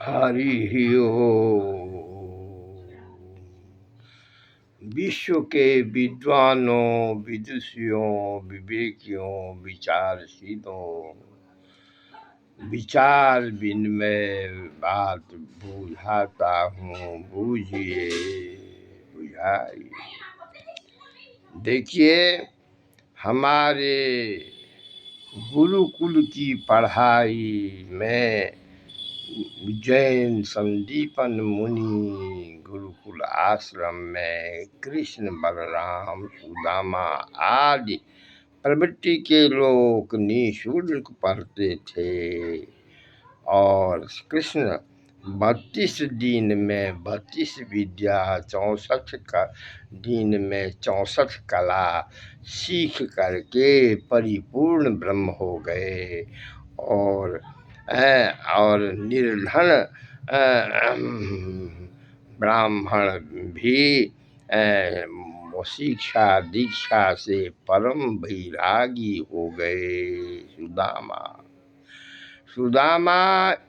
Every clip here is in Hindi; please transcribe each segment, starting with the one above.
हरि ओम। विश्व के विद्वानों, विदुषियों, विवेकियों, विचारशीलों, विचार विनिमय बात बुझाता हूँ, बूझिए बुझाइए। देखिए, हमारे गुरुकुल की पढ़ाई में उज्जैन संदीपन मुनि गुरुकुल आश्रम में कृष्ण, बलराम, सुदामा आदि प्रवृत्ति के लोग निःशुल्क पढ़ते थे और कृष्ण 32 दिन में 32 विद्या, 64 का दिन में 64 कला सीख करके परिपूर्ण ब्रह्म हो गए और निर्धन ब्राह्मण भी शिक्षा दीक्षा से परम वैरागी हो गए। सुदामा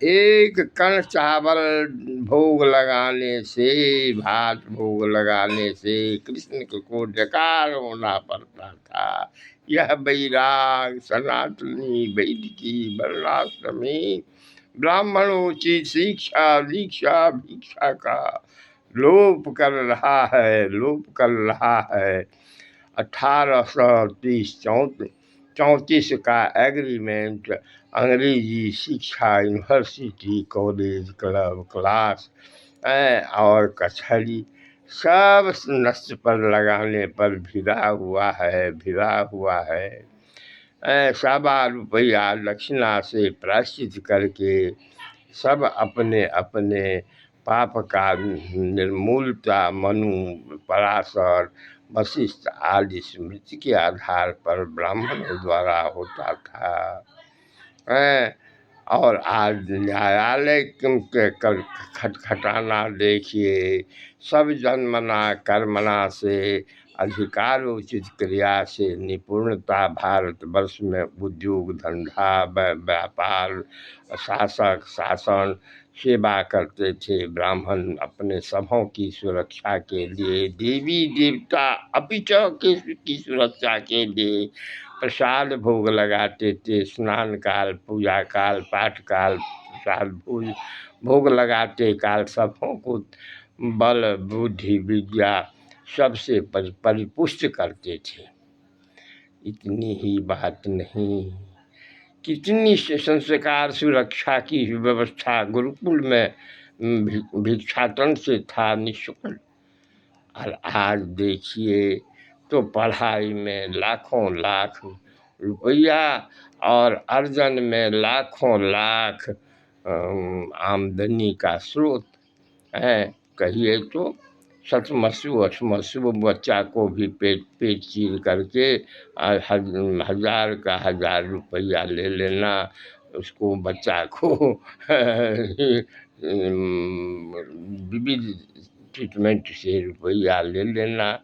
एक कण चावल भोग लगाने से, भात भोग लगाने से कृष्ण को डकार होना पड़ता था। यह वैराग सनातनी वैदिकी वर्णाश्रमी ब्राह्मणोचित शिक्षा दीक्षा भिक्षा का लोप कर रहा है। 1834 का एग्रीमेंट अंग्रेजी शिक्षा यूनिवर्सिटी कॉलेज क्लब क्लास और कचहरी सब नष्ट पर लगाने पर भिड़ा हुआ है। 1.25 रुपया दक्षिणा से प्रायश्चित करके सब अपने अपने पाप का निर्मूलता मनु, पराशर, वशिष्ठ आदि स्मृति के आधार पर ब्राह्मणों द्वारा होता था। और आज न्यायालय के खटखटाना देखिए। सब जन्मना कर्मणा से अधिकारोचित क्रिया से निपुणता भारतवर्ष में उद्योग धंधा व्यापार शासन सेवा करते थे। ब्राह्मण अपने सभों की सुरक्षा के लिए, देवी देवता अपिच की सुरक्षा के लिए प्रसाद भोग लगाते थे। स्नान काल, पूजा काल, पाठ काल प्रसाद भोग लगाते काल सभों को बल बुद्धि विद्या सबसे परिपुष्ट करते थे। इतनी ही बात नहीं, कितनी संस्कार सुरक्षा की व्यवस्था गुरुकुल में भिक्षाटन से था निःशुल्क। और आज देखिए तो पढ़ाई में लाखों लाख रुपया और अर्जन में लाखों लाख आमदनी का स्रोत है। कहिए तो सतमसु बच्चा को भी पेट चीर करके 1000 रुपया ले लेना, उसको बच्चा को विविध ट्रीटमेंट से रुपया ले लेना,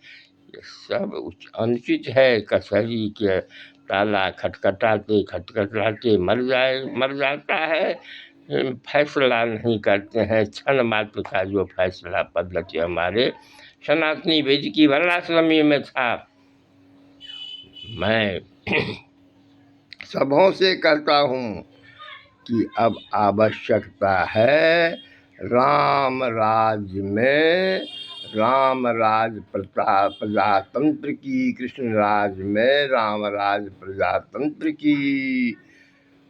ये सब अनुचित है। कचहरी के ताला खटखटाते मर जाता है, फैसला नहीं करते हैं। क्षण मात्र का जो फैसला पद्धति हमारे सनातनी वैदिकी वर्णाश्रमी में था। मैं सबों से कहता हूँ कि अब आवश्यकता है राम राज्य में राम राज प्रजातंत्र की, कृष्ण राज में राम राज प्रजातंत्र की।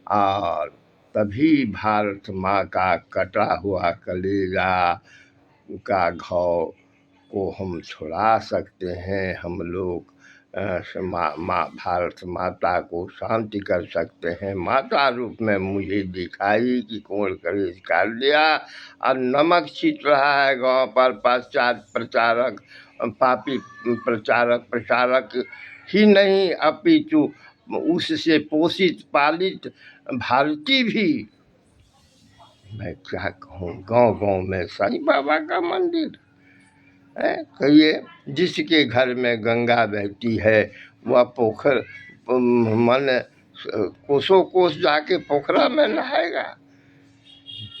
और तभी भारत माँ का कटा हुआ कलेजा का घाव को हम छुड़ा सकते हैं। हम लोग भारत माता को शांति कर सकते हैं। माता रूप में मुझे दिखाई कि कोण कलेज काट दिया और नमक छीट रहा है गांव पर। पाश्चात्य प्रचारक, पापी प्रचारक ही नहीं अपितु उससे पोषित पालित भारतीय भी। मैं क्या कहूँ, गांव गांव में साईं बाबा का मंदिर है। कहिए, जिसके घर में गंगा बहती है वह पोखर मन कोसों कोस जाके पोखरा में नहाएगा।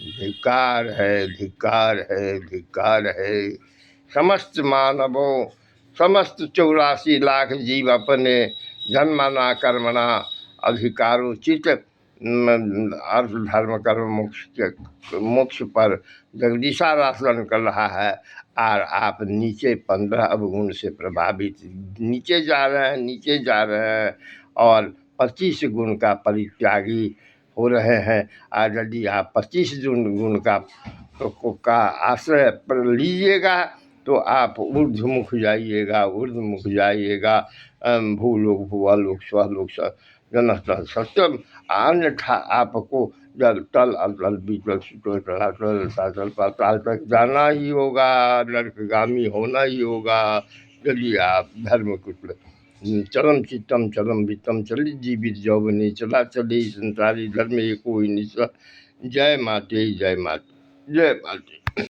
धिक्कार है, धिक्कार है, धिक्कार है। समस्त मानवों, समस्त 84 लाख जीव अपने जन्मना कर्मणा अधिकारोचित अर्थ धर्म कर्म मोक्ष पर जगदीशारासन कर रहा है। और आप नीचे 15 अवगुण से प्रभावित नीचे जा रहे हैं, नीचे जा रहे हैं और 25 गुण का परित्यागी हो रहे हैं। और यदि आप 25 गुण का आश्रय पर लीजिएगा तो आप ऊर्ध्वमुख जाइएगा, ऊर्ध्वमुख जाइएगा। भूलोक भुवलोक स्वलोक जनः सत्यम। अन्यथा आपको जल तल अतल बीतल सुतल तलातल सातल पाताल तक जाना ही होगा, नरकगामी होना ही होगा। यदि आप धर्म कुल चरम चित्तम चरम वित्तम चलित जीवित जौवनी चला चले संसारी धर्म कोई निश्चय। जय माते, जय माते, जय माते।